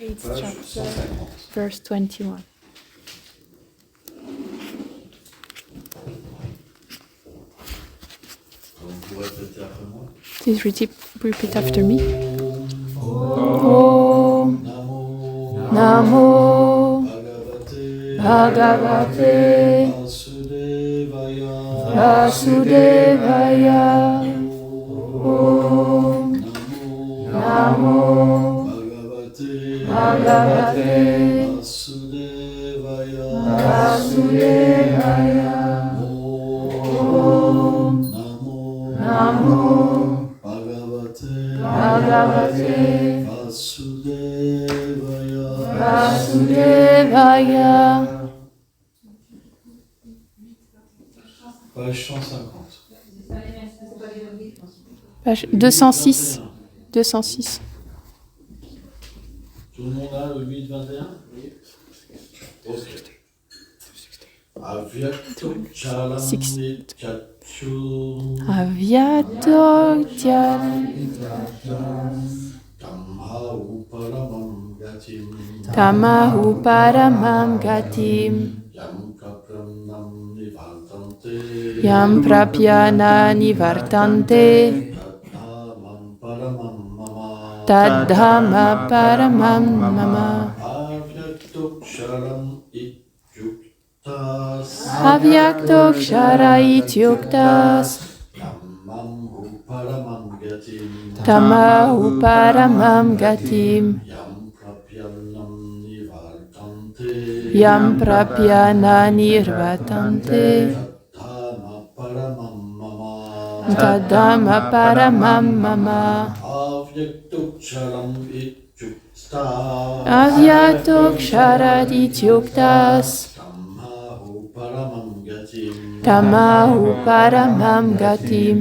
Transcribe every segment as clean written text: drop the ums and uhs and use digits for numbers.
8th Page chapter, 150. verse 21. Vous répétez après moi. Please repeat after me. Om Namo Bhagavate Vasudevaya. Om Namo Bhagavate Vasudevaya. Om Namo Bhagavate Vasudevaya. Page 150. Page 206. 206. Tout le monde a le 8-21 ? Oui. Ok. Avyaktokshalam nityatsu Avyatoktyal Tamhahu paramam gatim Tamahu paramam gatim Yam prapyanam nivartante Tadhama paramam mama Avyaktoksharam ityuktas Avyatokshara ityuktas Tamamhu paramam gatim Tamahu paramam gatim Yam prapyana nirvatante Tadhama paramam mama Tadhama paramam mama Avyaktoksharam ityuktas Avyatokshara ityuktas Tammahu paramam gatim Tamahu paramam gatim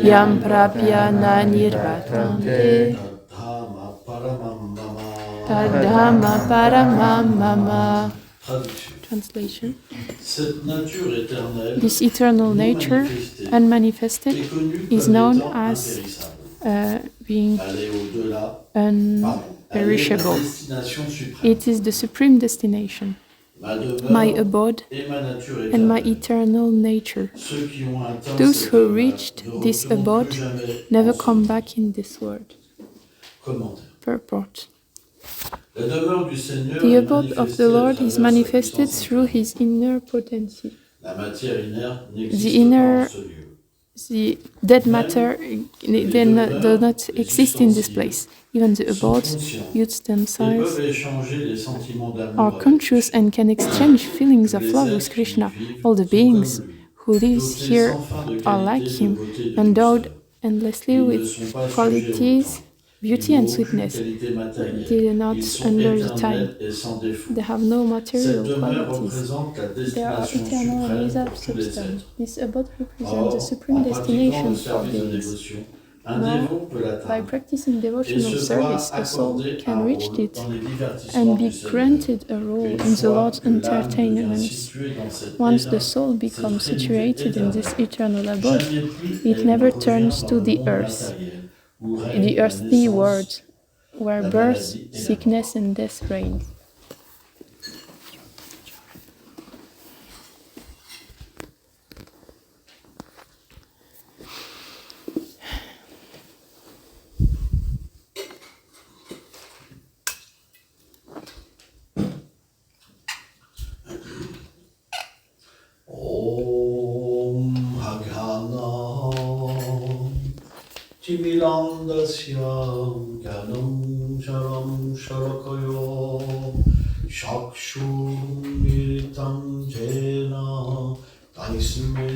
Yam prapyana nirvatante Tadhama paramam mama Tadhama paramam mama. Traduction. Translation. Cette nature éternelle This eternal nature, manifestée, unmanifested, est connue is comme known étant as impérissable. being Elle est au-delà, elle est la unperishable. destination suprême. It is the supreme destination, Ma demeure my abode, et ma nature and my éternelle. eternal nature. Ceux qui ont atteint Those cette who demeure reached ne this retournent abode plus jamais never en ce come monde. back in this world. Commentaire. Purport. La demeure du Seigneur The est abode of manifestée the à Lord travers is sa manifested puissance through infinie. his inner potency. La matière inerte The n'existe pas inner, en ce lieu. the dead matter does not exist in this place. Even the Sont abodes, conscients youths et themselves, peuvent échanger des sentiments d'amour are avec conscious Krishna. and can exchange feelings Tous of les love êtres with qui Krishna. vivent All the sont beings comme lui, who live dotés here sans fin de are like qualité, de him, beauté, de endowed douceur. endlessly Ils ne with sont pas sujets au qualities, temps. beauty Ils and n'ont aucune sweetness. qualité matérielle. They are not Ils sont under the time. éternels et sans défaut. They have no Cette material demeure qualities. représente la They are destination eternal and suprême without pour tous les substance. êtres. This abode represents the Or, supreme en pratiquant destination le for service de beings. dévotion, un Now, dévot peut by l'atteindre practicing et devotional se service, voit a soul accorder can un reach rôle it dans les divertissements and du be Seigneur. granted a role Une in the fois Lord's que l'âme devient entertainments. située dans cette Once the état- soul becomes cette situated in this eternal abode, jamais plus it elle never ne revient turns dans to le the monde earth, matériel, où règne the la earthly naissance, world, where la birth, maladie et la sickness, and death reign. Om Haghana Timilandasya Gyanam Sharam Sharakayo Shakshum Miritam Jena Taisme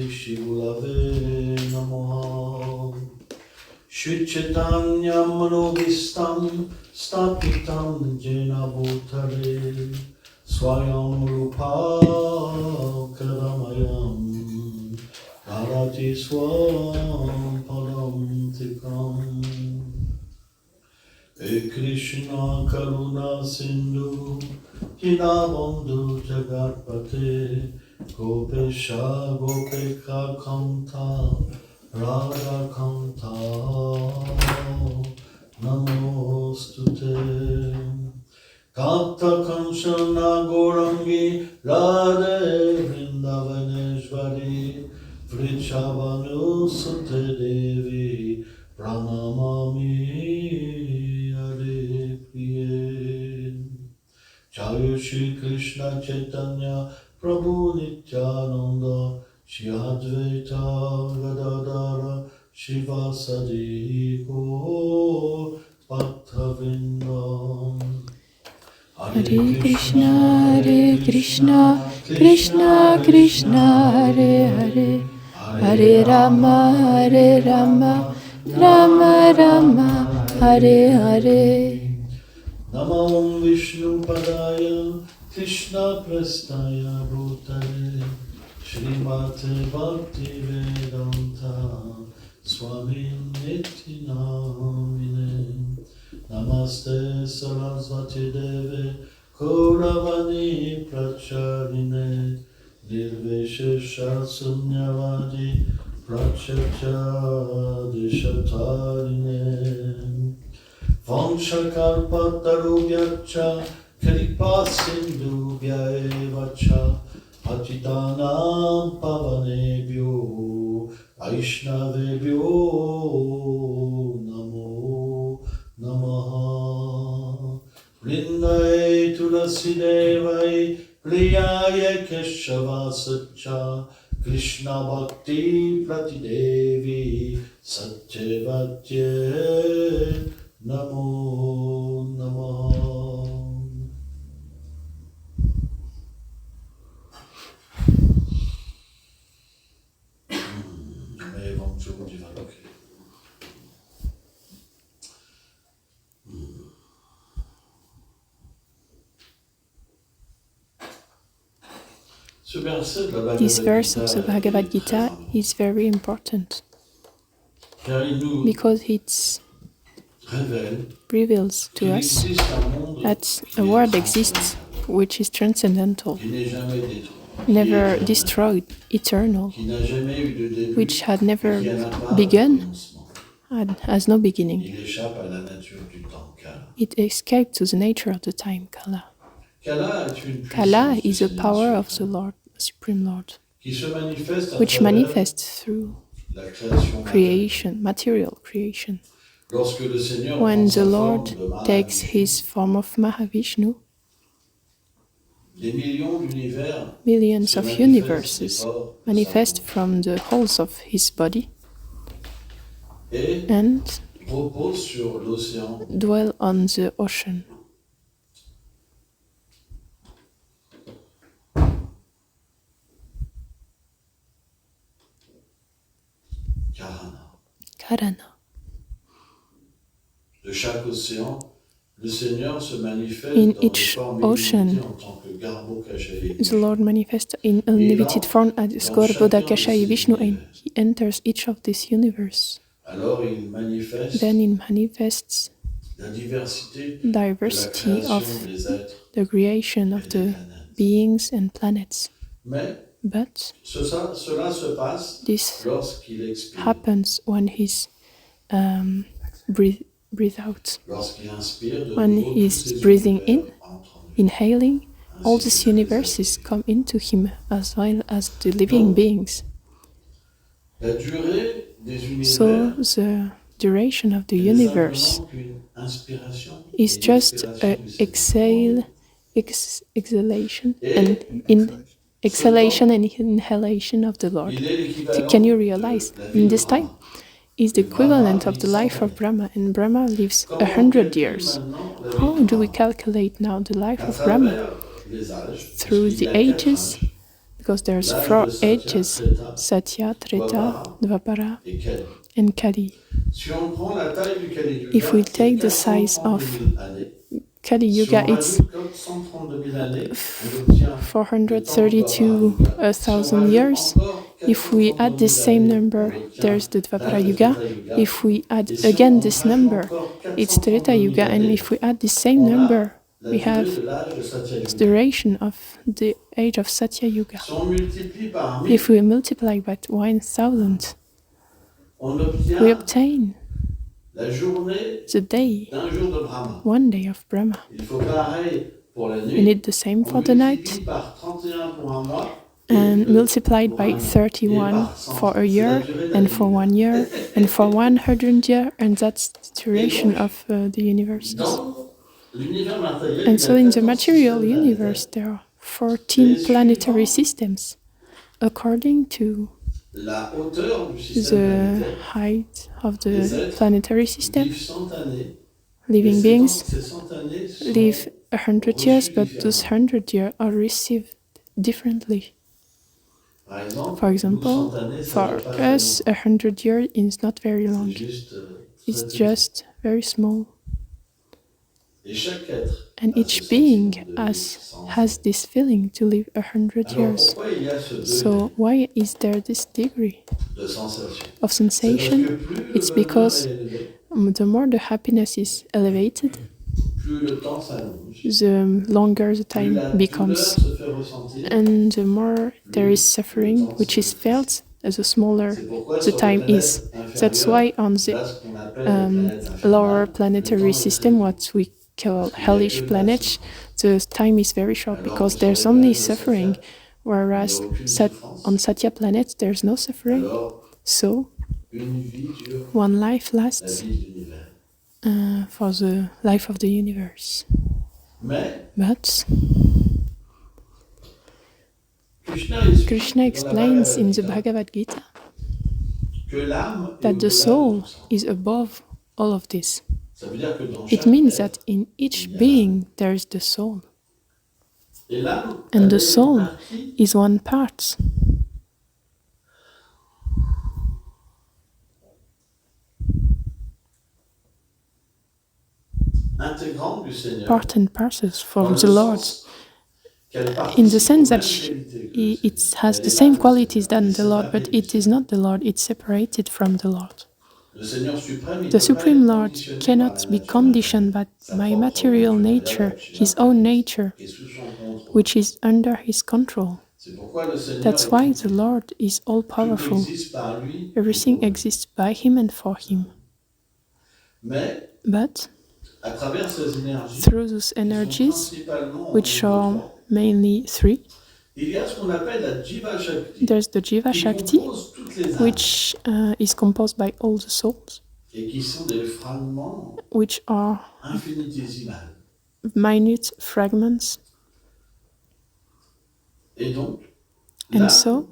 Shivulave Namaha Shri Chaitanya Manobhistam Stapitam Jena Bhutale Swayam Rupa Kadamayam Bharati Swam Padam Tikam E Krishna Karuna Sindhu Dinabandhu Jagatpate Gopesha Gopeka Kanta Radha Kanta Pranamami Hare Priye. Jai Shri Krishna Chaitanya Prabhu Nityananda Shri Advaita Gadadara Shivasadi Gaur Bhaktavrinda. Hare Krishna, Hare Krishna, Krishna Krishna, Hare Hare, Hare Rama, Rama Rama, Hare Hare. Namam Vishnu Padaya Krishna Prastaya Bhutale Srimate Bhakti Vedanta Swami Niti Namine Namaste Sarasvati Deve Kauravani Pracharine Nirvishesha Sunyavadi Prachacha Dishatarine Vanchakalpatarubhyacha Kripa Sindhubhya Evacha Patitanam Pavanebhyo Vaishnavebhyo Namo Namaha Vrindaye Tulasi Devai Priyaya Keshava Sacha Krishna Bhakti Pratidevi Satyavadye Namo Namo. Mais bon, je vous dis voilà. This verse of the Bhagavad Gita is very important because it reveals to us that a world exists which is transcendental, never destroyed, eternal, which had never begun, has no beginning. It escaped to the nature of the time, Kala. Kala is a power of the Lord, the Supreme Lord, which manifests through creation, material creation. When the Lord takes his form of Mahavishnu, millions of universes manifest from the holes of his body and dwell on the ocean. Karana. In each ocean, the Lord manifests in unlimited form as Garbhodakashayi Vishnu, and he enters each of this universe. Then he manifests diversity of the creation of the beings and planets. But this happens when he's breathe out. When he's breathing in, inhaling, all these universes come into him as well as the living beings. So the duration of the universe is just an exhalation and inhalation of the Lord. So can you realize? In this time is the equivalent of the life of Brahma, and Brahma lives 100 years. How do we calculate now the life of Brahma? Through the ages, because there's 4 ages: Satya, Treta, Dvapara, and Kali. If we take the size of Kali Yuga, it's 432,000 years. If we add the same number, there's the Dvapara Yuga. If we add again this number, it's Treta Yuga. And if we add the same number, we have the duration of the age of Satya Yuga. If we multiply by 1,000, we obtain the day, one day of Brahma. We need the same for the night. and multiplied by 31 for a year, and for 1 year, and for 100 years, and that's the duration of the universes. Dans l'univers matériel And qui so a in the 14 material systèmes universe, planétaires, there are 14 et planetary suivant systems according to la hauteur du système the planétaire, height of les the êtres planetary system. vivent 100 années, et Living beings ces 100 années live sont 100 years, reçues but those différemment. 100 years are received differently. Par exemple, For nous, 100 example, années, ça for dure pas très us, longtemps. 100 years is not very C'est long. juste It's très petit. just very small. Et chaque être And a ce each sentiment being de vivre sans has this feeling to live 100 Alors years. pourquoi il y a ce So degré why is there this degree de sensation? of C'est parce sensation? que plus le It's bonheur because est élevé, the more the happiness is elevated, plus le temps s'allonge, the longer the plus time la douleur becomes. se fait ressentir. And the more there is Plus suffering, le temps which se is rétrécit. felt, the smaller C'est pourquoi the sur les time is. planètes That's inférieures, why on the là ce qu'on appelle les planètes lower infernales, le planetary temps est system, très what we call Parce qu'il y a hellish que de la planets, the time is very short Alors because que sur there's les only planètes de suffering, Satya, il n'y a whereas aucune souffrance. on Satya planet there's no suffering. Alors, So une vie dure one life la lasts vie de l'univers. for the life of the universe. Mais But Krishna explains in the Bhagavad Bhagavad Gita que l'âme est that the au-delà de soul tout ça. is above all of this. Ça veut dire que dans It chaque means être, that in each il y a being there is the soul, Et l'âme, and elle the est une soul partie is one part, intégrante du Seigneur, part and parcel dans from le the Lord, sens qu'elle in the participe sense aux that mêmes qualités que le it Seigneur. has Elle the est same là que le qualities Seigneur, than et the Lord, séparée but du it is Seigneur. not the Lord, it's separated from the Lord. Le Seigneur suprême, il The ne peut pas Supreme être Lord conditionné par cannot la be nature conditioned matérielle, sa by propre material nature, nature, his own nature, qui est sous son contrôle. which is under his control. C'est pourquoi le Seigneur That's est why tout. the Lord is all Tout powerful. existe par lui et Everything pour lui. exists by him and for him. Mais But à travers ces énergies, through those qui sont energies, principalement en which nombre de are trois, mainly three, il y a ce qu'on appelle la Jiva Shakti, there's the Jiva qui Shakti, compose toutes les âmes which is composed by all the souls, et qui sont des fragments which are infinitésimales. minute fragments. Et donc, And l'âme, so,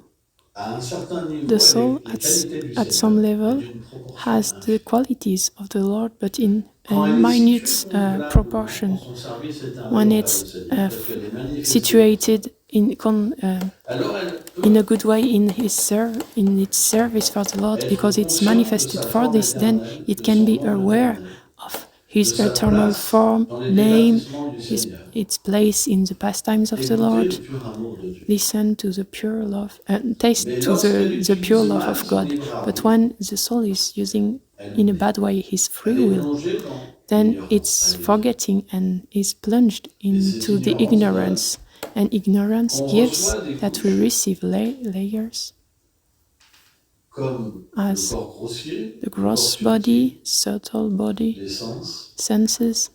à un certain niveau, the soul les qualités du at some Seigneur, level mais d'une proportion has the infime. qualities of the Lord, but in a Quand elle est minute située convenablement proportion. dans son service éternel When envers it's le Seigneur, parce qu'elle est manifestée. situated Alors elle peut in a good way in its service for the Lord, être because it's consciente de manifested sa for forme this, then éternelle, it de can son be nom aware éternel, of de his sa eternal place form, dans les name, divertissements du Seigneur. its place in the pastimes of the Écoutez Lord. le pur amour de Dieu. Listen to the pure love, taste Mais to lorsqu'elle the pure utilise love mal of son God. libre But arbitre, when the soul is using elle in a oublie. bad way his free Elle est will, plongée dans then l'ignorance. it's Elle oublie. forgetting and is plunged into the ignorance. And ignorance On gives reçoit des that we couches receive layers comme le as corps grossier, the le corps gross subtil, body, subtle body, les sens, senses,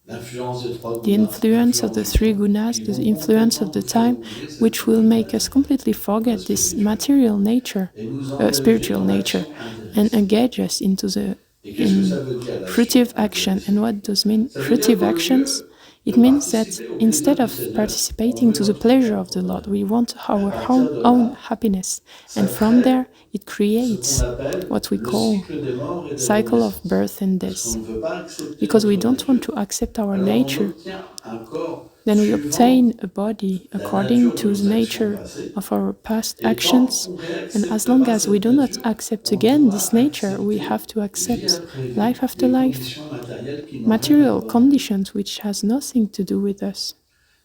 l'influence des trois the gunas, influence of the l'influence du three temps, gunas, qui the vont influence of the complètement nous time, faire oublier cette which will make us matérielle completely forget et this spirituelle, material nature, et nous engager spiritual dans nature, l'action and intéressée. engage us into the Et qu'est-ce que ça veut dire l'action fruitive action. intéressée? And what does mean Ça veut dire fruitive qu'au actions? lieu It de means that participer au plaisir instead du of Seigneur, on participating veut to the notre pleasure of propre the Lord, bonheur. we want À our partir de own là, happiness. ça And from crée there, it ce qu'on creates appelle what we le call cycle des morts et de la cycle of renaissance. birth and Parce qu'on death. ne veut pas accepter Because we notre don't want nature, to accept our alors on nature, obtient un corps then we suivant obtain a body la according nature de to nos the actions nature passées. of our past Et tant actions. qu'on And as réaccepte long pas as we cette do not nature, accept on again doit this nature, we accepter have to vie accept après vie, life after des life, conditions matérielles qui n'ont rien à material voir avec. conditions which has nothing to do with us.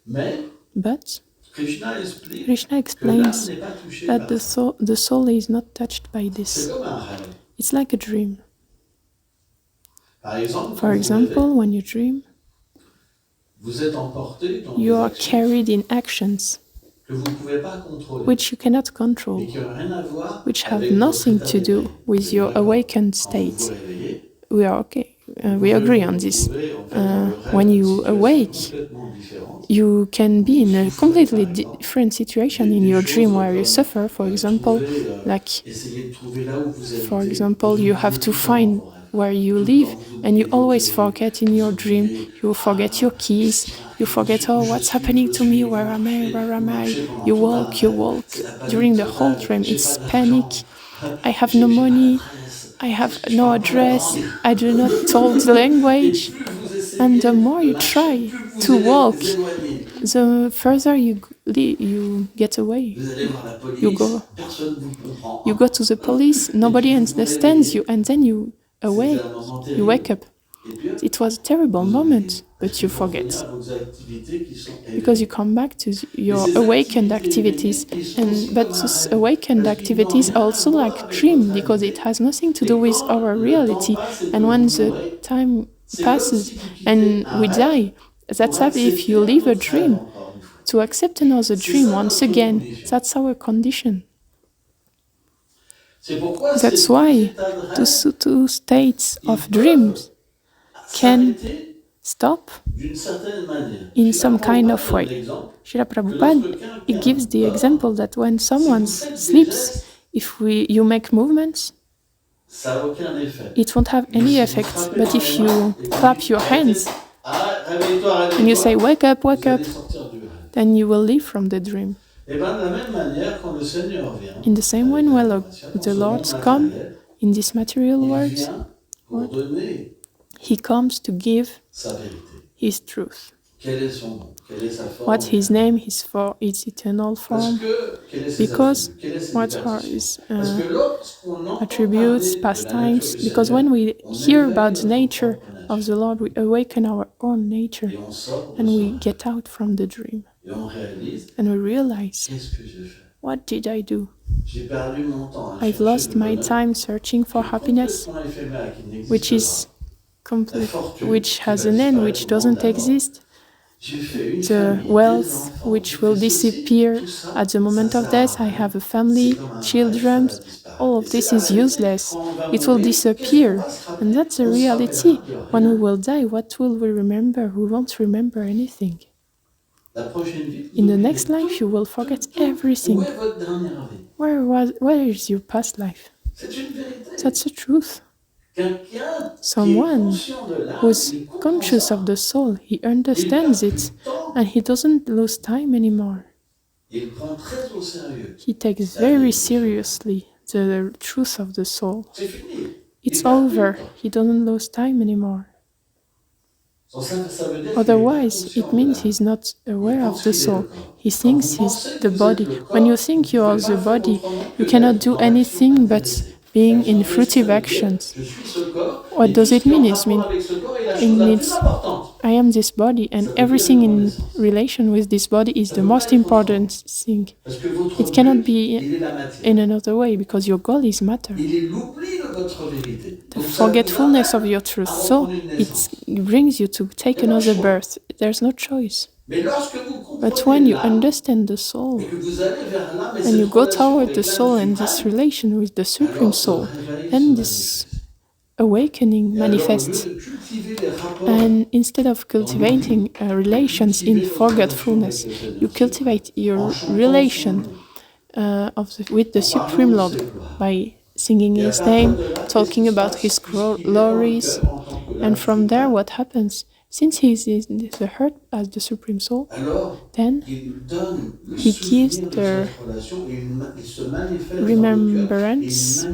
Mais But Krishna explique Krishna que l'âme explains n'est pas touchée that par the ça. soul is not touched by C'est this. comme un rêve. It's like a dream. Par exemple, For quand vous example, rêvez, when you dream, vous êtes emporté dans you des are actions carried in actions que vous ne pouvez pas contrôler, which you cannot mais control, qui n'ont rien à voir which have avec votre nothing état to do d'éveil. with Mais your vraiment, awakened quand vous vous state. réveillez, We are okay. we agree on this. When you awake, you can be in a completely different situation in your dream where you suffer. For example, you have to find where you live, and you always forget in your dream. You forget your keys. You forget, oh, what's happening to me? Where am I? Where am I? You walk. During the whole dream, it's panic. I have no money. I have no address. I do not talk the language. And the more you try to walk, the further you get away. You go to the police, nobody understands you, and then you wake up. It was a terrible moment, but you forget. Because you come back to your awakened activities. But these awakened activities are also like dream, because it has nothing to do with our reality. And when the time passes and we die, that's how if you live a dream. To accept another dream once again, that's our condition. That's why those two states of dreams can stop in some kind of way. Srila Prabhupada, he gives the example that when someone sleeps, if you make movements, it won't have any effect. But if you clap your hands and you say, wake up, then you will leave from the dream. In the same way, when the Lord comes in this material world, He comes to give His truth. What His name is for its eternal form, because what are His attributes, pastimes, because when we hear about the nature of the Lord, we awaken our own nature, and we get out from the dream. And we realize, what did I do? I've lost my time searching for happiness, which has an end, which doesn't exist. The wealth which will disappear at the moment of death. I have a family, children. All of this is useless. It will disappear. And that's the reality. When we will die, what will we remember? We won't remember anything. In the next life, you will forget everything. Where is your past life? That's the truth. Someone who's conscious of the soul, he understands it, and he doesn't lose time anymore. He takes very seriously the truth of the soul. It's over. He doesn't lose time anymore. Otherwise, it means he's not aware of the soul. He thinks he's the body. When you think you are the body, you cannot do anything but being in fruitive actions. What does it mean? It means I am this body, and everything in relation with this body is the most important thing. It cannot be in another way, because your goal is matter. The forgetfulness of your truth. So it brings you to take another birth. There's no choice. But when you understand the soul, and you go toward the soul and this relation with the Supreme Soul, then this awakening manifests. And instead of cultivating relations in forgetfulness, you cultivate your relation with the Supreme Lord by singing His name, talking about His glories. And from there, what happens? Since He is in the heart as the Supreme Soul, then He gives the remembrance,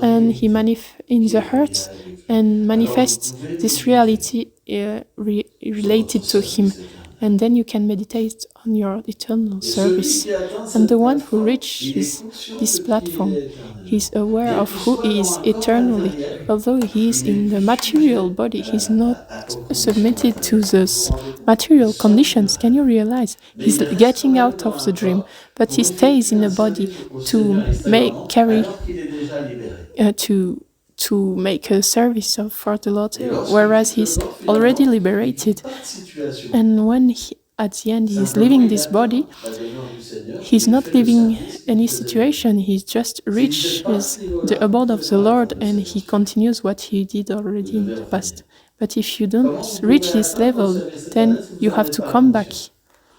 and He in the heart and manifests this reality related to Him. And then you can meditate on your eternal service. And the one who reaches this platform, he's aware of who he is eternally. Although he is in the material body, he's not submitted to those material conditions. Can you realize? He's getting out of the dream, but he stays in a body to make a service for the Lord, whereas he's already liberated. And when at the end he is leaving this body, He's il not fait le living service qu'il any faisait déjà. situation, he just S'il ne fait pas reaches ce the niveau-là, abode vous ne of pouvez the pas faire Lord le and Seigneur he suivant. continues what he did Vous already in devez the past. revenir. But if you Comment don't vous reach pouvez this atteindre level, cette then planète si vous you n'en have avez to pas come back. conscience?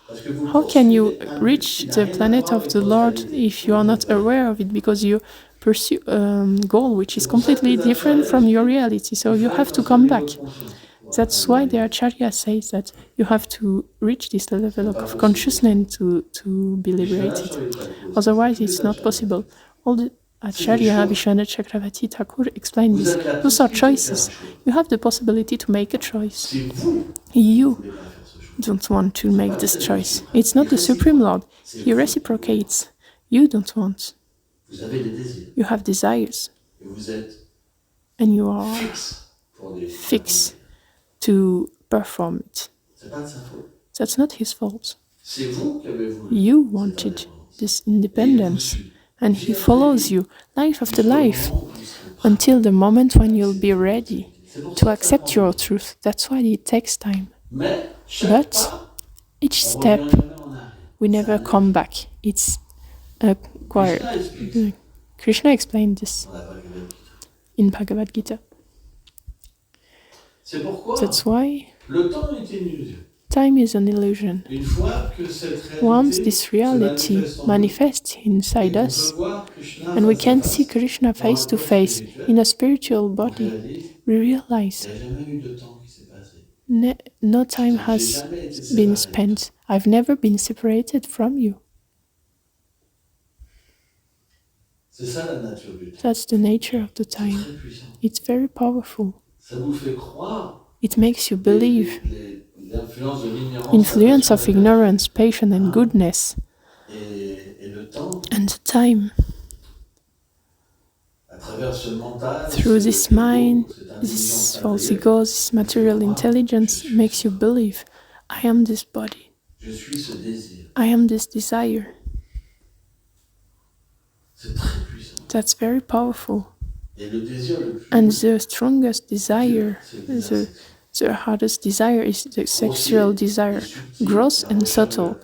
Parce que vous How can you poursuivez un but qui reach n'a the rien à planet voir of avec the votre Lord réalité, if you are avec not votre réalité. aware of it? Because you pursue a goal which C'est is pour ça que completely les different acharyas from your expliquent reality. So qu'il you faut have être to dans ce come niveau back. de conscience pour That's atteindre la why the réalité. Acharya says that you have to reach this Ce level n'est pas of possible consciousness autrement. to be Vishwanath liberated. Chakravarti Thakur, c'est ça. Otherwise, Tous les it's not acharyas possible. disent. All the C'est des Acharya, choix. Vishwanath Chakravarti Thakur explained Vous this. avez la Those are possibilité de faire un choices. choix. You have the possibility to make a choice. C'est vous You qui ne voulez pas faire ce choix. don't want to C'est make pas le this Seigneur choice. suprême. It's not Il the Supreme réciproque. Lord. C'est He vous qui voulez. reciprocates. You don't want. Vous avez des désirs. You have desires Et vous êtes and you are fixe pour les fixed accomplir. to perform it. C'est pas de sa faute. That's not his fault. C'est vous qui avez voulu You cette wanted indépendance. this Et il vous independence, suit. and Vie he après follows vie, you life after jusqu'au life moment où vous serez prêt. until the moment when you'll be ready C'est pour to ça que ça accept prend your du temps. truth. That's why it takes time. Mais chaque But pas, each on step, revient jamais en arrière. we C'est never un come effet. back. It's acquired. Krishna explique Krishna explained this dans la Bhagavad Gita. in Bhagavad Gita. C'est pourquoi That's why le temps est une illusion. time is an illusion. Une fois que cette Once réalité this se reality manifeste en nous, manifests et inside qu'on us, peut voir Krishna and we face à can face, see Krishna dans un face to corps face spirituel, in a spiritual on body, réalise we realize qu'il n'y a jamais eu de temps qui s'est passé. no time J'ai has jamais été been séparé. spent. I've never been separated from you. C'est ça la nature du temps. That's the nature of the C'est time. très puissant. It's very powerful. Ça vous fait croire It makes you believe l'influence de l'ignorance, influence la of passion, ignorance, patience, and goodness, et le temps, and the time à travers ce mental, through ce this ego, mind, cette this intelligence false matérielle, ego, this material intelligence makes you believe, I am this body, je suis ce désir. I am this desire. C'est très puissant. That's very powerful. Et le désir le plus And the strongest desire, c'est le désir sexuel. the hardest desire is the sexual desire, gross and subtle,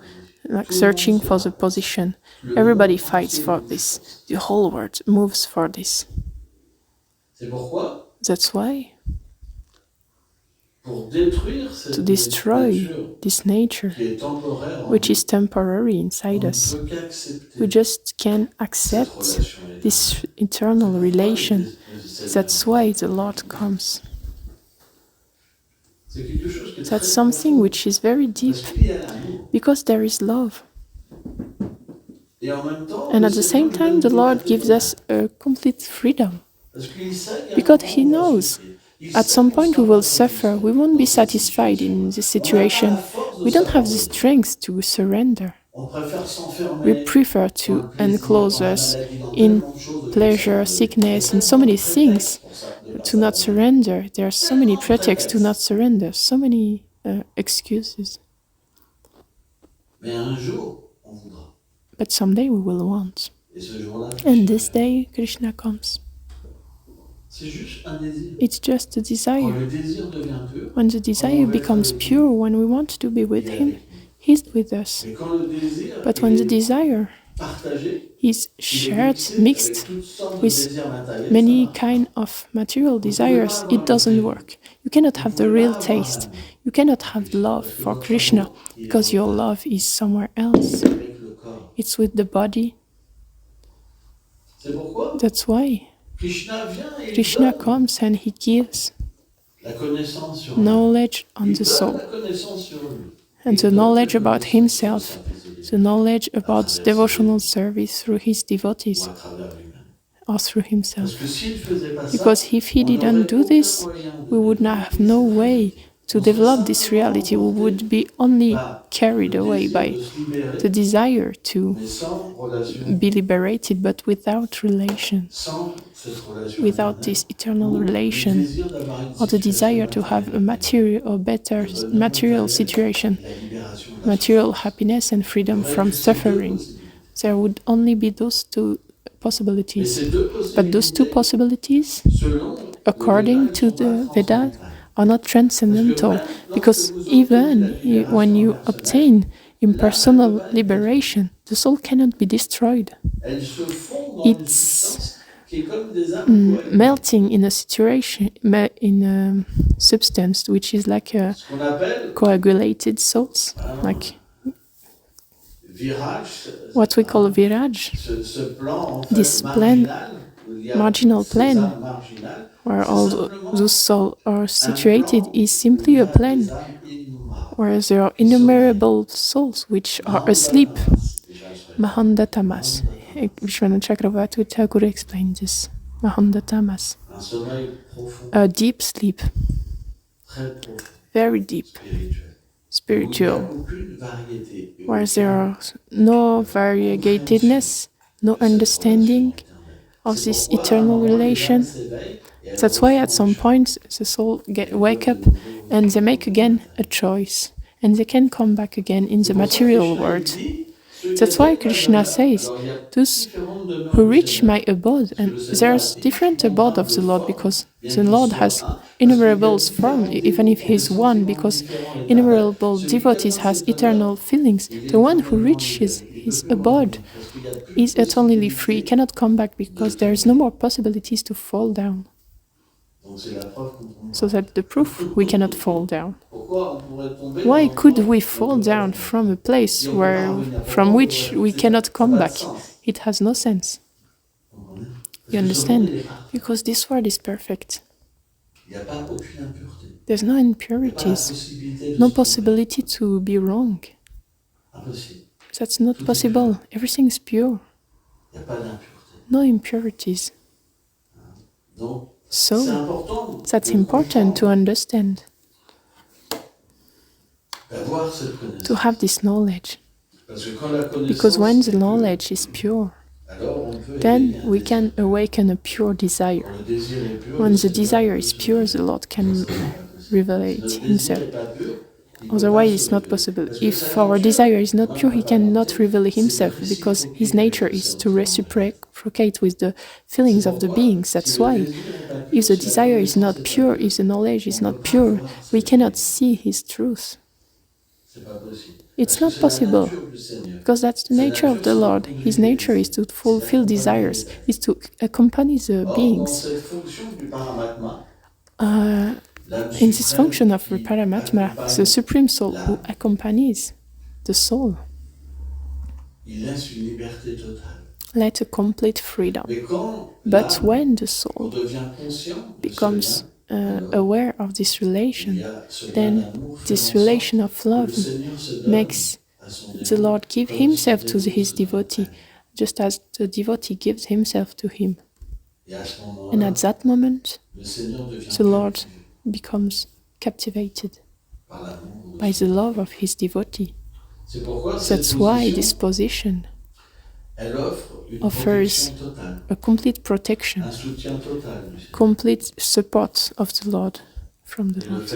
like searching for the position. Everybody fights for this. The whole world moves for this. C'est pourquoi, That's why, pour détruire cette to destroy nature this nature, qui est temporaire en which nous, is temporary on inside ne us, peut qu'accepter we just can cette accept relation éternelle. this eternal relation. C'est That's why the Lord comes. quelque chose qui est That's très something profond, which is very deep, parce qu'il y a l'amour. because there is love. Et en même temps, And le at the Seigneur same nous time, donne the une Lord liberté gives totale. us a complete freedom. Parce qu'il sait qu'il y a un Because moment He où on va knows souffrir. Il at sait some qu'on point we sera will pas suffer. satisfait We won't be dans cette satisfied situation. in this On n'a pas situation. la force de We don't have the s'abandonner. strength to surrender. On préfère s'enfermer We prefer dans to le plaisir, enclose dans la us maladie, dans in tellement de choses de pleasure, prétextes, sickness, de and so many tellement de things prétextes pour ça, de pas to not s'abandonner. surrender. There are so many pretexts to not surrender, so many excuses. Mais un jour, on voudra. But someday we will want. Et ce jour-là, And this day, Krishna comes. c'est juste un désir. It's just a Quand desire. le désir devient pur, When the desire becomes pure, when we want to be with Him, He's with us. et quand le désir But when the est desire partagé, is il est shared, mixé avec mixed toutes sortes de with désirs matériels, many ça marche. kind of material desires, it doesn't work. You cannot have the real taste. You cannot have love for Krishna because your love is somewhere else. Avec le corps. It's with the body. C'est pourquoi That's why Krishna vient et il Krishna donne comes and He gives la connaissance sur lui. knowledge on Il the donne soul la connaissance sur lui. and the knowledge about Himself, the knowledge à about travers devotional service through His ou devotees à travers lui-même. or through Parce Himself. que s'il faisait pas ça, Because if He on n'aurait didn't do aucun this, moyen de we would not have no way to develop this reality. We would be only carried away by the desire to mais sans relation, be liberated, but without relation, sans cette relation without éternelle, this eternal ou le relation, désir d'avoir une or the situation desire to have a matérielle, material or better material situation, la libération de la material souffrance. happiness and freedom Il y aurait from que ces deux suffering. possibilités. There would only be those two Mais possibilities. ces deux But those two possibilités, possibilities, selon according le to Védas, ne the sont pas Vedas, transcendantales. are not transcendental, because even when you obtain impersonal liberation, The soul cannot be destroyed. Elles se fondent dans une It's substance qui est comme des âmes coagulées. melting in a situation, in a substance which is like a Ce qu'on appelle coagulated salts, like virage, what we call virage, ce plan en fait this plan, marginal, où il y a marginal ces plan, âmes marginales, where c'est all simplement those souls are un situated, plan is où simply il y a a des plan, âmes innombrables. whereas there are innumerable souls which are asleep. Mahanda Mahandatamas. Vishwanath Chakravarti Thakur explained this. Mahandatamas. Un sommeil profond, A deep sleep, très profond, very deep, spirituel, où il n'y a spiritual, aucune variété, whereas there are no variegatedness, no understanding of this eternal relation. That's why at some point the soul wake up and they make again a choice and they can come back again in the material world. That's why Krishna says, those who reach my abode, and there's different abode of the Lord because the Lord has innumerable forms, even if He's one, because innumerable devotees has eternal feelings. The one who reaches his abode is eternally free, cannot come back because there is no more possibilities to fall down. So that's the proof we cannot fall down. Why could we fall down from a place from which we cannot come back? It has no sense. You understand? Because this world is perfect. There's no impurities, no possibility to be wrong. That's not possible. Everything is pure. No impurities. So, that's important to understand, to have this knowledge. Because when the knowledge is pure, then we can awaken a pure desire. When the desire is pure, the Lord can reveal Himself. Otherwise, it's not possible. If our desire is not pure, He cannot reveal Himself because His nature is to reciprocate with the feelings of the beings. That's why, if the desire is not pure, if the knowledge is not pure, we cannot see His truth. It's not possible because that's the nature of the Lord. His nature is to fulfill desires, is to accompany the beings. In this function of Paramatma, the Supreme Soul who accompanies the soul, let a complete freedom. But when the soul becomes aware of this relation, then this relation of love makes the Lord give Himself to His devotee, just as the devotee gives himself to Him. And at that moment, the Lord becomes captivated by the love of His devotee. That's why this position offers a complete protection, complete support of the Lord from the Lord.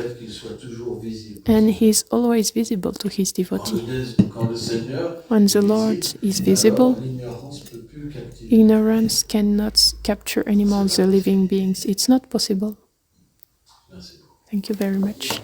And He is always visible to His devotee. When the Lord is visible, ignorance cannot capture anymore the living beings. It's not possible. Thank you very much.